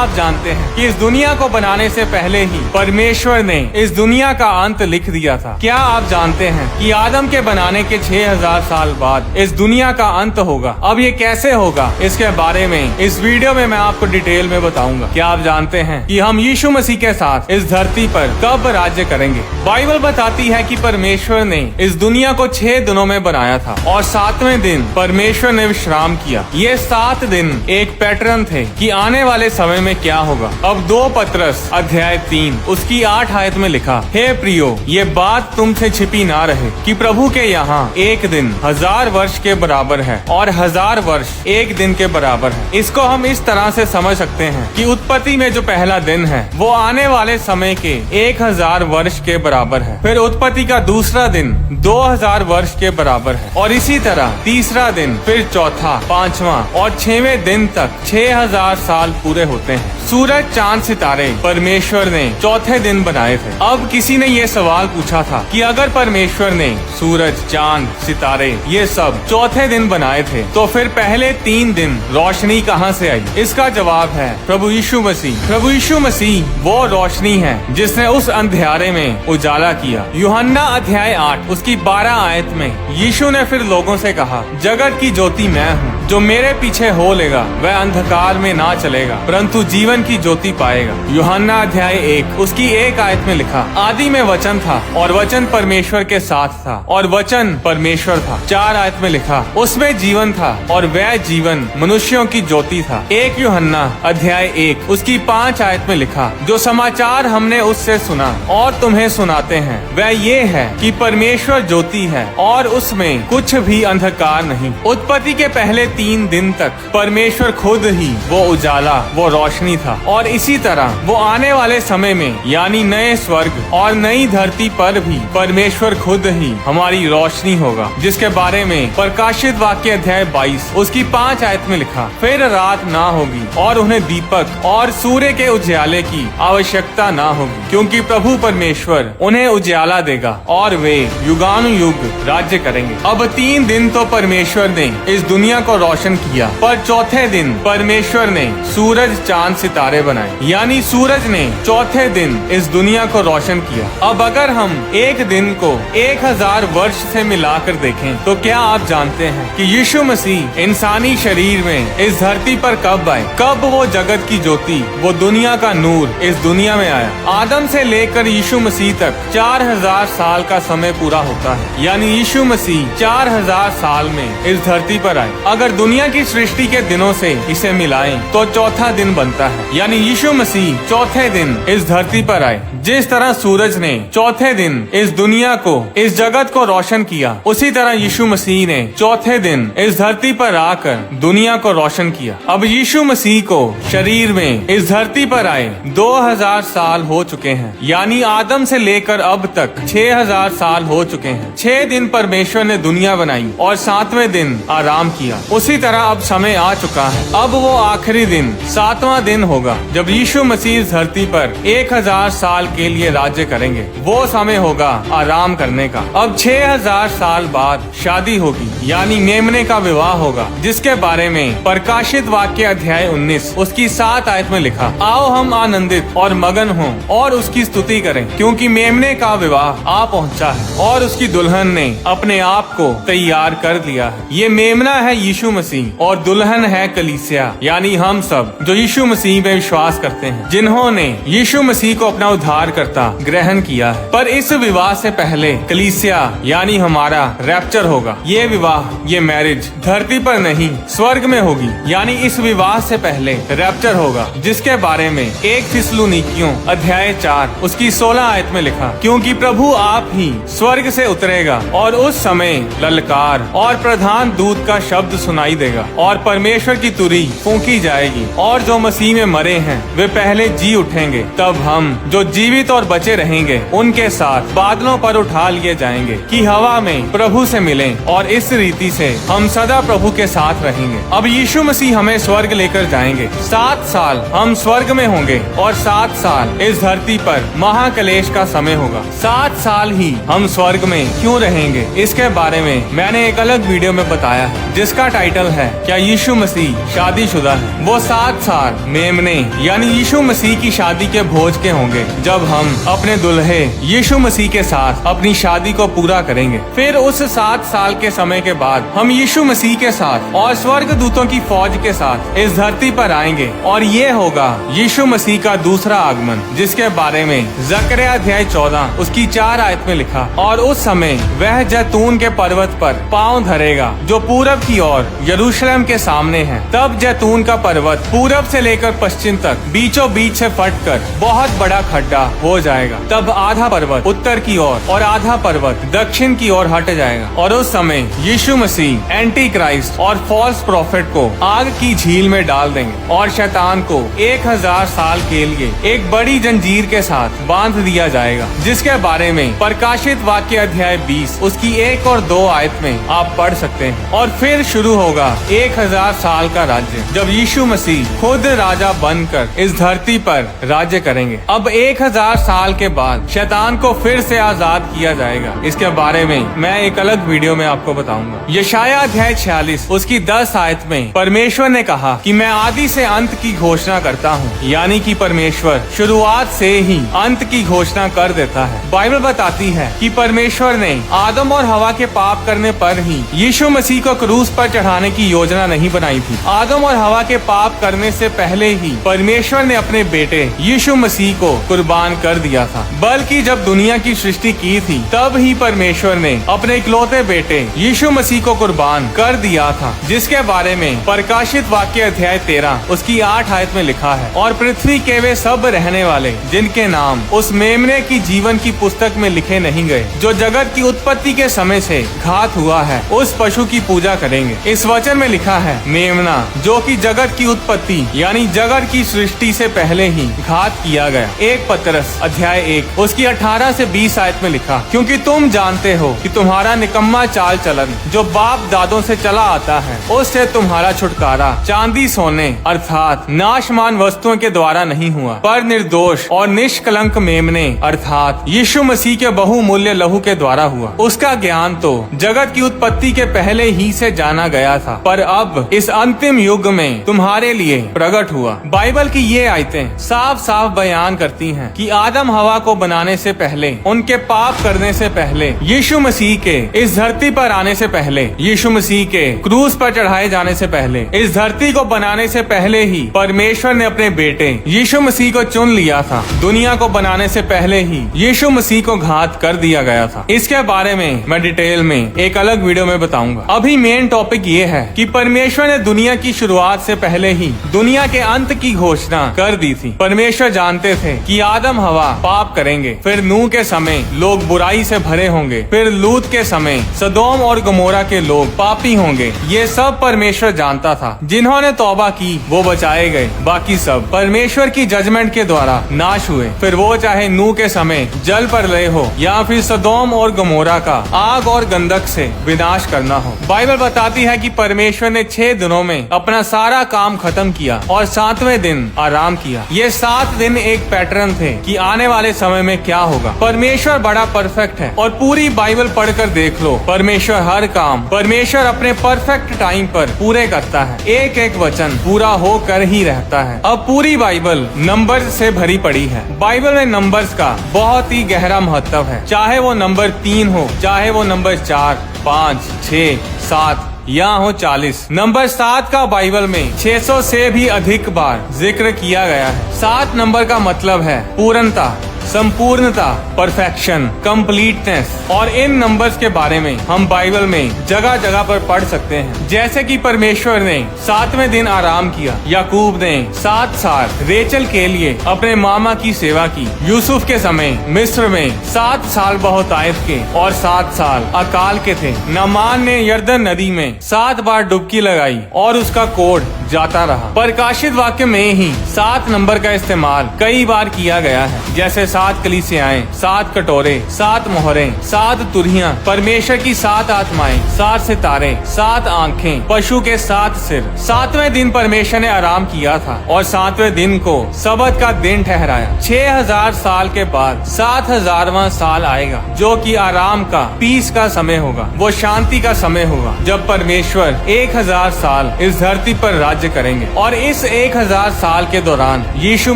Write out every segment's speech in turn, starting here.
आप जानते हैं कि इस दुनिया को बनाने से पहले ही परमेश्वर ने इस दुनिया का अंत लिख दिया था? क्या आप जानते हैं कि आदम के बनाने के 6000 साल बाद इस दुनिया का अंत होगा? अब ये कैसे होगा, इसके बारे में इस वीडियो में मैं आपको डिटेल में बताऊंगा। क्या आप जानते हैं कि हम यीशु मसीह के साथ इस धरती पर कब राज्य करेंगे? बाइबल बताती है कि परमेश्वर ने इस दुनिया को 6 दिनों में बनाया था और 7वें दिन परमेश्वर ने विश्राम किया। ये 7 दिन एक पैटर्न थे कि आने वाले समय में क्या होगा। अब 2 पतरस अध्याय 3 उसकी 8 आयत में लिखा, हे प्रियो, ये बात तुमसे छिपी ना रहे कि प्रभु के यहाँ एक दिन 1000 वर्ष के बराबर है और 1000 वर्ष एक दिन के बराबर है। इसको हम इस तरह से समझ सकते हैं कि उत्पत्ति में जो पहला दिन है वो आने वाले समय के 1000 वर्ष के बराबर है। फिर उत्पत्ति का दूसरा दिन 2000 वर्ष के बराबर है और इसी तरह तीसरा दिन, फिर चौथा, 5वां और 6वें दिन तक 6000 साल पूरे होते हैं। सूरज, चांद, सितारे परमेश्वर ने चौथे दिन बनाए थे। अब किसी ने ये सवाल पूछा था कि अगर परमेश्वर ने सूरज, चांद, सितारे ये सब चौथे दिन बनाए थे तो फिर पहले 3 दिन रोशनी कहाँ से आई? इसका जवाब है प्रभु यीशु मसीह। प्रभु यीशु मसीह वो रोशनी है जिसने उस अंधेरे में उजाला किया। यूहन्ना अध्याय 8 उसकी 12 आयत में यीशु ने फिर लोगों से कहा, जगत की ज्योति मैं हूँ, जो मेरे पीछे हो लेगा वह अंधकार में ना चलेगा परंतु जीवन की ज्योति पाएगा। यूहन्ना अध्याय 1 उसकी 1 आयत में लिखा, आदि में वचन था और वचन परमेश्वर के साथ था और वचन परमेश्वर था। 4 आयत में लिखा, उसमें जीवन था और वह जीवन मनुष्यों की ज्योति था। 1 यूहन्ना अध्याय 1 उसकी 5 आयत में लिखा, जो समाचार हमने उससे सुना और तुम्हें सुनाते हैं वह ये है कि परमेश्वर ज्योति है और उसमें कुछ भी अंधकार नहीं। उत्पत्ति के पहले 3 दिन तक परमेश्वर खुद ही वो उजाला, वो रोशनी था और इसी तरह वो आने वाले समय में यानी नए स्वर्ग और नई धरती पर भी परमेश्वर खुद ही हमारी रोशनी होगा, जिसके बारे में प्रकाशित वाक्य अध्याय 22 उसकी 5 आयत में लिखा, फिर रात ना होगी और उन्हें दीपक और सूर्य के उजाले की आवश्यकता ना होगी, क्योंकि प्रभु परमेश्वर उन्हें उजाला देगा और वे युगानुयुग राज्य करेंगे। अब 3 दिन तो परमेश्वर ने इस दुनिया को रोशन किया, पर चौथे दिन परमेश्वर ने सूरज, चांद, सितारे बनाए, यानी सूरज ने चौथे दिन इस दुनिया को रोशन किया। अब अगर हम एक दिन को 1000 वर्ष से मिलाकर देखें तो क्या आप जानते हैं कि यीशु मसीह इंसानी शरीर में इस धरती पर कब आए? कब वो जगत की ज्योति, वो दुनिया का नूर इस दुनिया में आया? आदम से लेकर यीशु मसीह तक 4000 साल का समय पूरा होता है, यानी यीशु मसीह 4000 साल में इस धरती पर आए। अगर दुनिया की सृष्टि के दिनों से इसे मिलाएं तो चौथा दिन बनता है, यानी यीशु मसीह चौथे दिन इस धरती पर आए। जिस तरह सूरज ने चौथे दिन इस दुनिया को, इस जगत को रोशन किया, उसी तरह यीशु मसीह ने चौथे दिन इस धरती पर आकर दुनिया को रोशन किया। अब यीशु मसीह को शरीर में इस धरती पर आए 2000 साल हो चुके हैं, यानी आदम से लेकर अब तक 6000 साल हो चुके हैं। 6 दिन परमेश्वर ने दुनिया बनाई और 7वें दिन आराम किया। उसी तरह अब समय आ चुका है। अब वो आखिरी दिन 7वां दिन होगा जब यीशु मसीह इस धरती पर 1000 साल के लिए राज्य करेंगे। वो समय होगा आराम करने का। अब 6000 साल बाद शादी होगी, यानी मेमने का विवाह होगा, जिसके बारे में प्रकाशित वाक्य अध्याय 19 उसकी 7 आयत में लिखा, आओ हम आनंदित और मगन हों और उसकी स्तुति करें, क्योंकि मेमने का विवाह आ पहुंचा है और उसकी दुल्हन ने अपने आप को तैयार कर लिया है। ये मेमना है यीशु मसीह और दुल्हन है कलीसिया, यानी हम सब जो यीशु मसीह में विश्वास करते हैं, जिन्होंने यीशु मसीह को अपना उद्धारकर्ता ग्रहण किया है। पर इस विवाह से पहले कलीसिया यानी हमारा रैप्चर होगा। ये विवाह, ये मैरिज धरती पर नहीं स्वर्ग में होगी, यानी इस विवाह से पहले रैप्चर होगा, जिसके बारे में 1 थिस्सलुनीकियों अध्याय 4 उसकी 16 आयत में लिखा, क्योंकि प्रभु आप ही स्वर्ग से उतरेगा और उस समय ललकार और प्रधान दूत का शब्द सुनाई देगा और परमेश्वर की तुरी फूंकी जाएगी और जो मसीह में मरे हैं वे पहले जी उठेंगे। तब हम जो जीवित और बचे रहेंगे उनके साथ बादलों पर उठा लिए जाएंगे कि हवा में प्रभु से मिलें और इस रीति से हम सदा प्रभु के साथ रहेंगे। अब यीशु मसीह हमें स्वर्ग लेकर जाएंगे। 7 साल हम स्वर्ग में होंगे और 7 साल इस धरती पर महाक्लेश का समय होगा। 7 साल ही हम स्वर्ग में क्यों रहेंगे, इसके बारे में मैंने एक अलग वीडियो में बताया है, जिसका टाइटल टाइटल है, क्या यीशु मसीह शादीशुदा है? वो 7 साल मेमने यानी यीशु मसीह की शादी के भोज के होंगे जब हम अपने दुल्हे यीशु मसीह के साथ अपनी शादी को पूरा करेंगे। फिर उस 7 साल के समय के बाद हम यीशु मसीह के साथ और स्वर्ग दूतों की फौज के साथ इस धरती पर आएंगे और ये होगा यीशु मसीह का दूसरा आगमन, जिसके बारे में जकरिया अध्याय 14 उसकी 4 आयत में लिखा। और उस समय वह जैतून के पर्वत पर पांव धरेगा जो पूरब की ओर यरूशलेम के सामने है। तब जैतून का पर्वत पूरब से लेकर पश्चिम तक बीचों बीच से फटकर बहुत बड़ा खड्डा हो जाएगा। तब आधा पर्वत उत्तर की ओर और आधा पर्वत दक्षिण की ओर हट जाएगा। और उस समय यीशु मसीह एंटी क्राइस्ट और फॉल्स प्रॉफिट को आग की झील में डाल देंगे और शैतान को 1000 साल के लिए एक बड़ी जंजीर के साथ बांध दिया जाएगा, जिसके बारे में प्रकाशित वाक्य अध्याय 20 उसकी 1 और 2 आयत में आप पढ़ सकते हैं। और फिर शुरू होगा 1000 साल का राज्य, जब यीशु मसीह खुद राजा बनकर इस धरती पर राज्य करेंगे। अब 1000 साल के बाद शैतान को फिर से आजाद किया जाएगा। इसके बारे में मैं एक अलग वीडियो में आपको बताऊंगा। यशाया अध्याय 46 उसकी 10 आयत में परमेश्वर ने कहा कि मैं आदि से अंत की घोषणा करता हूँ, यानी कि परमेश्वर शुरुआत से ही अंत की घोषणा कर देता है। बाइबल बताती है कि परमेश्वर ने आदम और हवा के पाप करने पर ही यीशु मसीह को क्रूस पर चढ़ाने की योजना नहीं बनाई थी। आदम और हवा के पाप करने से पहले ही परमेश्वर ने अपने बेटे यीशु मसीह को कुर्बान कर दिया था। बल्कि जब दुनिया की सृष्टि की थी तब ही परमेश्वर ने अपने इकलौते बेटे यीशु मसीह को कुर्बान कर दिया था, जिसके बारे में प्रकाशित वाक्य अध्याय 13 उसकी 8 आयत में लिखा है। और पृथ्वी के वे सब रहने वाले जिनके नाम उस मेमने की जीवन की पुस्तक में लिखे नहीं गए, जो जगत की उत्पत्ति के समय से घात हुआ है, उस पशु की पूजा करेंगे। इस वचन में लिखा है मेमना, जो कि जगत की उत्पत्ति यानी जगत की सृष्टि से पहले ही घात किया गया। 1 पतरस अध्याय 1 उसकी 18 से 20 आयत में लिखा, क्योंकि तुम जानते हो कि तुम्हारा निकम्मा चाल चलन जो बाप दादों से चला आता है, उससे तुम्हारा छुटकारा चांदी सोने अर्थात नाशमान वस्तुओं के द्वारा नहीं हुआ, पर निर्दोष और निष्कलंक मेमने अर्थात यीशु मसीह के बहुमूल्य लहू के द्वारा हुआ। उसका ज्ञान तो जगत की उत्पत्ति के पहले ही से जाना गया था, पर अब इस अंतिम युग में तुम्हारे लिए प्रकट हुआ। बाइबल की ये आयतें साफ साफ बयान करती हैं कि आदम हवा को बनाने से पहले, उनके पाप करने से पहले, यीशु मसीह के इस धरती पर आने से पहले, यीशु मसीह के क्रूस पर चढ़ाए जाने से पहले, इस धरती को बनाने से पहले ही परमेश्वर ने अपने बेटे यीशु मसीह को चुन लिया था। दुनिया को बनाने से पहले ही यीशु मसीह को घात कर दिया गया था। इसके बारे में मैं डिटेल में एक अलग वीडियो में बताऊंगा। अभी मेन टॉपिक ये है कि परमेश्वर ने दुनिया की शुरुआत से पहले ही दुनिया के अंत की घोषणा कर दी थी। परमेश्वर जानते थे कि आदम हवा पाप करेंगे, फिर नूह के समय लोग बुराई से भरे होंगे, फिर लूत के समय सदोम और गमोरा के लोग पापी होंगे। ये सब परमेश्वर जानता था। जिन्होंने तौबा की वो बचाए गए, बाकी सब परमेश्वर की जजमेंट के द्वारा नाश हुए। फिर वो चाहे नूह के समय जल प्रलय हो या फिर सदोम और गमोरा का आग और गंधक से विनाश करना हो। बाइबल बताती है कि परमेश्वर ने 6 दिनों में अपना सारा काम खत्म किया और 7वें दिन आराम किया। ये 7 दिन एक पैटर्न थे कि आने वाले समय में क्या होगा। परमेश्वर बड़ा परफेक्ट है और पूरी बाइबल पढ़कर देख लो, परमेश्वर हर काम परमेश्वर अपने परफेक्ट टाइम पर पूरे करता है। एक एक वचन पूरा होकर ही रहता है। अब पूरी बाइबल नंबर्स से भरी पड़ी है। बाइबल में नंबर्स का बहुत ही गहरा महत्व है, चाहे वो नंबर 3 हो, चाहे वो नंबर 4, 5, 6, 7 या हो 40। नंबर 7 का बाइबल में 600 से भी अधिक बार जिक्र किया गया है। 7 नंबर का मतलब है पूर्णता, संपूर्णता, परफेक्शन, कंप्लीटनेस। और इन नंबर्स के बारे में हम बाइबल में जगह जगह पर पढ़ सकते हैं। जैसे कि परमेश्वर ने 7वें दिन आराम किया, याकूब ने 7 साल रेचल के लिए अपने मामा की सेवा की, यूसुफ के समय मिस्र में 7 साल बहुतायत के और 7 साल अकाल के थे। नामान ने यरदन नदी में 7 बार डुबकी लगाई और उसका कोढ़ जाता रहा। प्रकाशित वाक्य में ही 7 नंबर का इस्तेमाल कई बार किया गया है, जैसे 7 कलीसियाएं, 7 कटोरे, 7 मोहरें, 7 तुरहियां, परमेश्वर की 7 आत्माएं, 7 सितारे, 7 आंखें, पशु के 7 सिर। 7वें दिन परमेश्वर ने आराम किया था और 7वें दिन को सबत का दिन ठहराया। 6000 साल के बाद 7000वां साल आएगा, जो कि आराम का, पीस का समय होगा। वो शांति का समय होगा, जब परमेश्वर 1000 साल इस धरती पर राज्य करेंगे। और इस 1000 साल के दौरान यीशु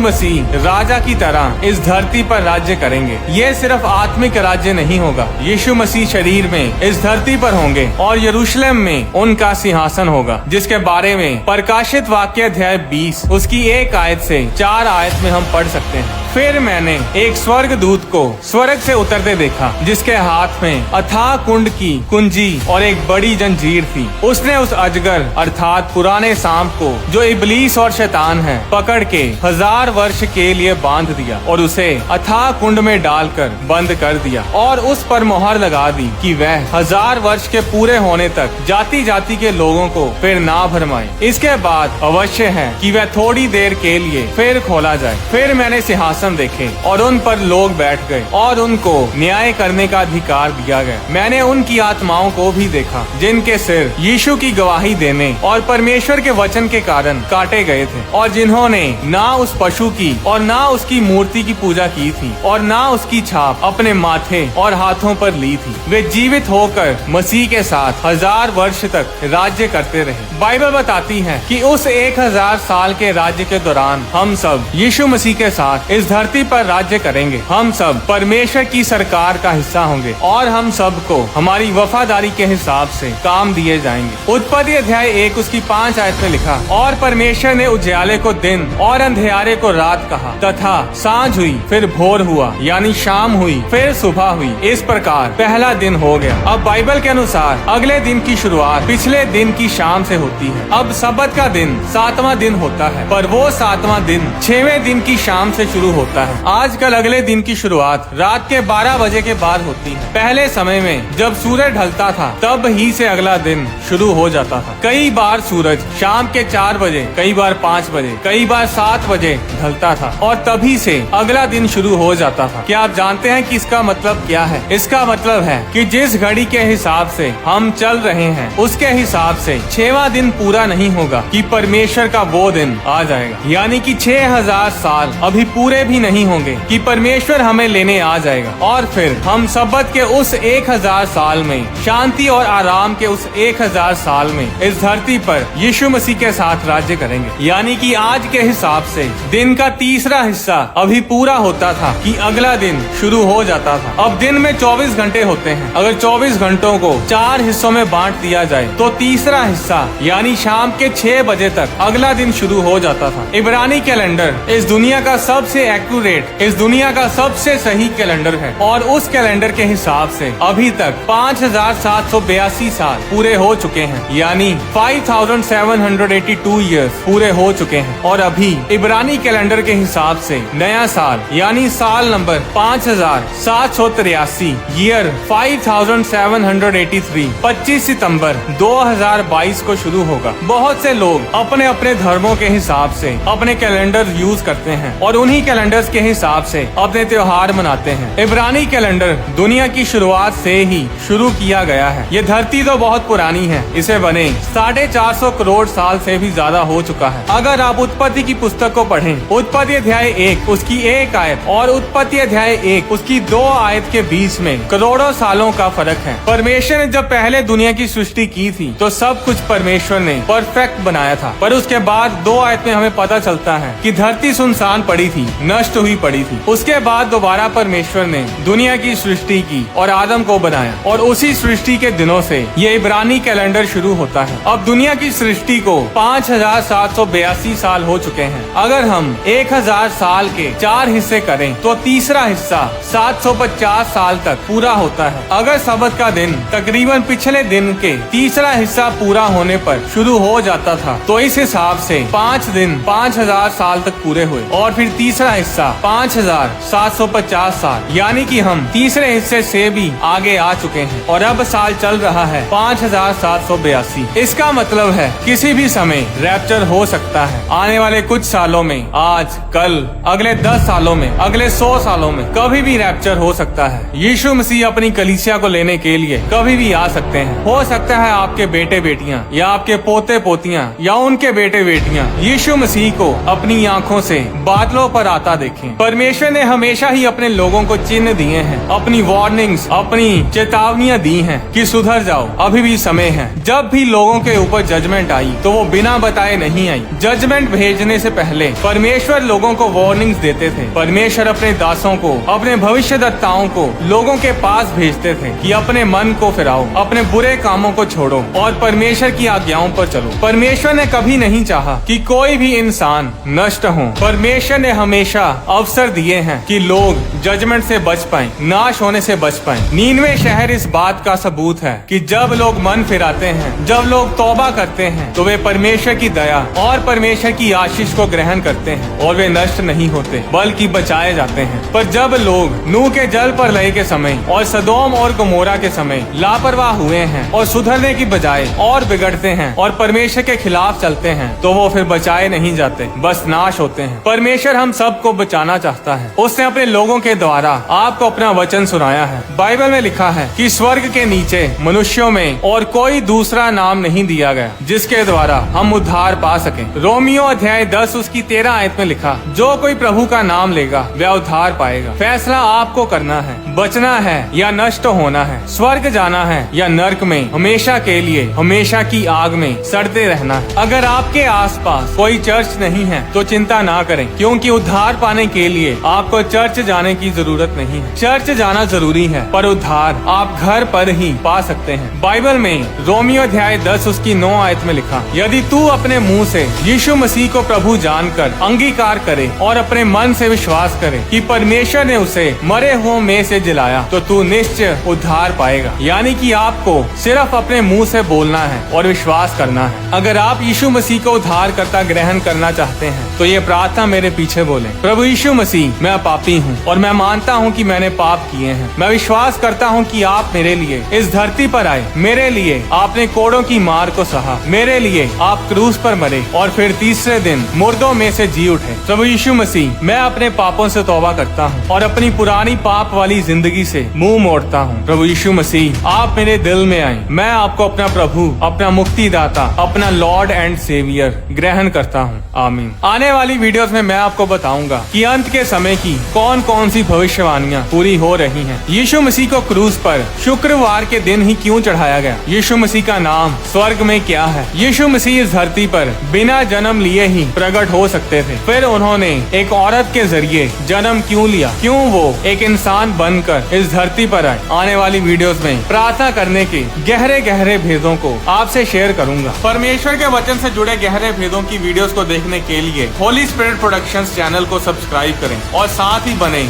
मसीह राजा की तरह इस धरती पर राज्य करेंगे। ये सिर्फ आत्मिक राज्य नहीं होगा, यीशु मसीह शरीर में इस धरती पर होंगे और यरूशलेम में उनका सिंहासन होगा, जिसके बारे में प्रकाशित वाक्य अध्याय 20 उसकी 1 आयत से 4 आयत में हम पढ़ सकते हैं। फिर मैंने एक स्वर्ग दूत को स्वर्ग से उतरते देखा, जिसके हाथ में अथाह कुंड की कुंजी और एक बड़ी जंजीर थी। उसने उस अजगर अर्थात पुराने सांप को, जो इबलीस और शैतान है, पकड़ के 1000 वर्ष के लिए बांध दिया और उसे अथाह कुंड में डालकर बंद कर दिया और उस पर मोहर लगा दी कि वह 1000 वर्ष के पूरे होने तक जाति जाति के लोगों को फिर ना भरमाए। इसके बाद अवश्य है कि वह थोड़ी देर के लिए फिर खोला जाए। फिर मैंने सिंहासन देखे और उन पर लोग बैठ गए और उनको न्याय करने का अधिकार दिया गया। मैंने उनकी आत्माओं को भी देखा, जिनके सिर यीशु की गवाही देने और परमेश्वर के वचन के कारण काटे गए थे, और जिन्होंने ना उस पशु की और ना उसकी मूर्ति की पूजा की थी और ना उसकी छाप अपने माथे और हाथों पर ली थी। वे जीवित होकर मसीह के साथ 1000 वर्ष तक राज्य करते रहे। बाइबल बताती है कि उस 1000 साल के राज्य के दौरान हम सब यीशु मसीह के साथ इस धरती पर राज्य करेंगे। हम सब परमेश्वर की सरकार का हिस्सा होंगे और हम सबको हमारी वफादारी के हिसाब से काम दिए जाएंगे। उत्पत्ति अध्याय 1 उसकी 5 आयत में लिखा, और परमेश्वर ने उजियाले को दिन और अंधेरे को रात कहा, तथा सांझ हुई, फिर भोर हुआ, यानी शाम हुई, फिर सुबह हुई। इस प्रकार पहला दिन हो गया। अब बाइबल के अनुसार अगले दिन की शुरुआत पिछले दिन की शाम से होती है। अब सबत का दिन 7वां दिन होता है, पर वो 7वां दिन 6वें दिन की शाम से शुरू होता है। आजकल अगले दिन की शुरुआत रात के 12 बजे के बाद होती है। पहले समय में जब सूरज ढलता था, तब ही से अगला दिन शुरू हो जाता था। कई बार सूरज शाम के 4 बजे, कई बार 5 बजे, कई बार 7 बजे ढलता था और तभी से अगला दिन शुरू हो जाता था। क्या आप जानते हैं कि इसका मतलब क्या है? इसका मतलब है कि जिस घड़ी के हिसाब से हम चल रहे हैं, उसके हिसाब से 6वां दिन पूरा नहीं होगा कि परमेश्वर का वो दिन आ जाएगा। यानी कि 6000 साल अभी पूरे भी नहीं होंगे कि परमेश्वर हमें लेने आ जाएगा और फिर हम सबत के उस 1000 साल में, शांति और आराम के उस 1000 साल में इस धरती पर यीशु मसीह के साथ राज्य करेंगे। यानी कि आज के हिसाब से दिन का तीसरा हिस्सा अभी पूरा होता था कि अगला दिन शुरू हो जाता था। अब दिन में 24 घंटे होते हैं। अगर 24 घंटों को 4 हिस्सों में बांट दिया जाए तो तीसरा हिस्सा यानी शाम के 6 बजे तक अगला दिन शुरू हो जाता था। इब्रानी कैलेंडर इस दुनिया का सबसे एक्यूरेट, इस दुनिया का सबसे सही कैलेंडर है और उस कैलेंडर के हिसाब से अभी तक 5782 साल पूरे हो चुके हैं, यानी 5782 ईयर्स पूरे हो चुके हैं। और अभी इब्रानी कैलेंडर के हिसाब से नया साल यानी साल नंबर 5783 ईयर 5783 25 सितंबर 2022 को शुरू होगा। बहुत से लोग अपने अपने धर्मों के हिसाब से अपने कैलेंडर यूज करते हैं और उन्हीं कैलेंडर्स के हिसाब से अपने त्योहार मनाते हैं। इब्रानी कैलेंडर दुनिया की शुरुआत से ही शुरू किया गया है। ये धरती तो बहुत पुरानी है, इसे बने 450 करोड़ साल से भी ज्यादा हो चुका है। अगर आप उत्पत्ति की पुस्तक को पढ़ें, उत्पत्ति अध्याय 1 उसकी 1 आयत और उत्पत्ति अध्याय 1 उसकी 2 आयत के बीच में करोड़ों सालों का फर्क है। परमेश्वर ने जब पहले दुनिया की सृष्टि की थी तो सब कुछ परमेश्वर ने परफेक्ट बनाया था, पर उसके बाद 2 आयत में हमें पता चलता है कि धरती सुनसान पड़ी थी, नष्ट हुई पड़ी थी। उसके बाद दोबारा परमेश्वर ने दुनिया की सृष्टि की और आदम को बनाया और उसी सृष्टि के दिनों से ये इब्रानी कैलेंडर शुरू होता है। अब दुनिया की सृष्टि को 5782 साल हो चुके हैं। अगर हम 1000 साल के 4 हिस्से करें तो तीसरा हिस्सा 750 साल तक पूरा होता है। अगर सबत का दिन तकरीबन पिछले दिन के तीसरा हिस्सा पूरा होने पर शुरू हो जाता था तो इस हिसाब से 5 दिन 5000 साल तक पूरे हुए और फिर तीसरा हिस्सा 5750 साल, यानी कि हम तीसरे हिस्से से भी आगे आ चुके हैं और अब साल चल रहा है 5782। इसका मतलब है किसी भी समय समय रैप्चर हो सकता है। आने वाले कुछ सालों में, आज, कल, अगले 10 सालों में, अगले 100 सालों में कभी भी रैप्चर हो सकता है। यीशु मसीह अपनी कलीसिया को लेने के लिए कभी भी आ सकते हैं। हो सकता है आपके बेटे बेटियां या आपके पोते पोतियां या उनके बेटे बेटियां यीशु मसीह को अपनी आंखों से बादलों पर आता देखें। परमेश्वर ने हमेशा ही अपने लोगों को चिन्ह दिए हैं, अपनी वार्निंग्स, अपनी चेतावनियां दी हैं कि सुधर जाओ, अभी भी समय है। जब भी लोगों के ऊपर जजमेंट आई तो वो बिना बताए नहीं आई। जजमेंट भेजने से पहले परमेश्वर लोगों को वार्निंग्स देते थे। परमेश्वर अपने दासों को, अपने भविष्यद्वक्ताओं को लोगों के पास भेजते थे कि अपने मन को फिराओ, अपने बुरे कामों को छोड़ो और परमेश्वर की आज्ञाओं पर चलो। परमेश्वर ने कभी नहीं चाहा कि कोई भी इंसान नष्ट हो। परमेश्वर ने हमेशा अवसर दिए हैं कि लोग जजमेंट से बच पाएं, नाश होने से बच पाएं। नीनवे शहर इस बात का सबूत है कि जब लोग मन फिराते हैं, जब लोग तौबा करते हैं, तो वे परमेश्वर की दया और परमेश्वर की आशीष को ग्रहण करते हैं और वे नष्ट नहीं होते बल्कि बचाए जाते हैं। पर जब लोग नूह के जल प्रलय के समय और सदोम और गमोरा के समय लापरवाह हुए हैं और सुधरने की बजाय और बिगड़ते हैं और परमेश्वर के खिलाफ चलते हैं, तो वो फिर बचाए नहीं जाते, बस नाश होते हैं। परमेश्वर हम सबको बचाना चाहता है। उसने अपने लोगों के द्वारा आपको अपना वचन सुनाया है। बाइबल में लिखा है कि स्वर्ग के नीचे मनुष्यों में और कोई दूसरा नाम नहीं दिया गया जिसके द्वारा हम उद्धार पा सके। रोमियो अध्याय 10 उसकी 13 आयत में लिखा, जो कोई प्रभु का नाम लेगा वह उद्धार पाएगा। फैसला आपको करना है, बचना है या नष्ट होना है, स्वर्ग जाना है या नर्क में हमेशा के लिए हमेशा की आग में सड़ते रहना है। अगर आपके आसपास कोई चर्च नहीं है तो चिंता ना करें, क्योंकि उद्धार पाने के लिए आपको चर्च जाने की जरूरत नहीं है। चर्च जाना जरूरी है पर उद्धार आप घर पर ही पा सकते हैं। बाइबल में रोमियो अध्याय 10 उसकी 9 आयत में लिखा, यदि तू अपने मुंह से यीशु मसीह को प्रभु जानकर अंगीकार करे और अपने मन से विश्वास करे कि परमेश्वर ने उसे मरे हुओं में से जिलाया, तो तू निश्चय उद्धार पाएगा। यानी कि आपको सिर्फ अपने मुंह से बोलना है और विश्वास करना है। अगर आप यीशु मसीह को उद्धार करता ग्रहण करना चाहते हैं तो ये प्रार्थना मेरे पीछे बोले, प्रभु यीशु मसीह, मैं पापी हूँ और मैं मानता हूँ कि मैंने पाप किए हैं। मैं विश्वास करता हूँ कि आप मेरे लिए इस धरती पर आए, मेरे लिए आपने कोड़ों की मार को सहा, मेरे लिए आप क्रूस पर मरे और फिर तीसरे दिन मुर्दों में से जी उठे। प्रभु यीशु मसीह, मैं अपने पापों से तौबा करता हूँ और अपनी पुरानी पाप वाली जिंदगी से मुंह मोड़ता हूँ। प्रभु यीशु मसीह, आप मेरे दिल में आए। मैं आपको अपना प्रभु, अपना मुक्तिदाता, अपना लॉर्ड एंड सेवियर ग्रहण करता हूँ। आमीन। आने वाली वीडियोस में मैं आपको बताऊंगा कि अंत के समय की कौन कौन सी भविष्यवाणियां पूरी हो रही हैं। यीशु मसीह को क्रूस पर शुक्रवार के दिन ही क्यों चढ़ाया गया? यीशु मसीह का नाम स्वर्ग में क्या है? यीशु मसीह इस धरती पर बिना जन्म लिए ही प्रकट हो सकते थे, फिर उन्होंने एक औरत के जरिए जन्म क्यों लिया? क्यों वो एक इंसान बनकर इस धरती पर आए? आने वाली वीडियोस में प्रार्थना करने के गहरे गहरे भेदों को आपसे शेयर करूंगा। परमेश्वर के वचन से जुड़े गहरे भेदों की वीडियोस को देखने के लिए होली स्पिरिट प्रोडक्शंस चैनल को सब्सक्राइब करें और साथ ही बने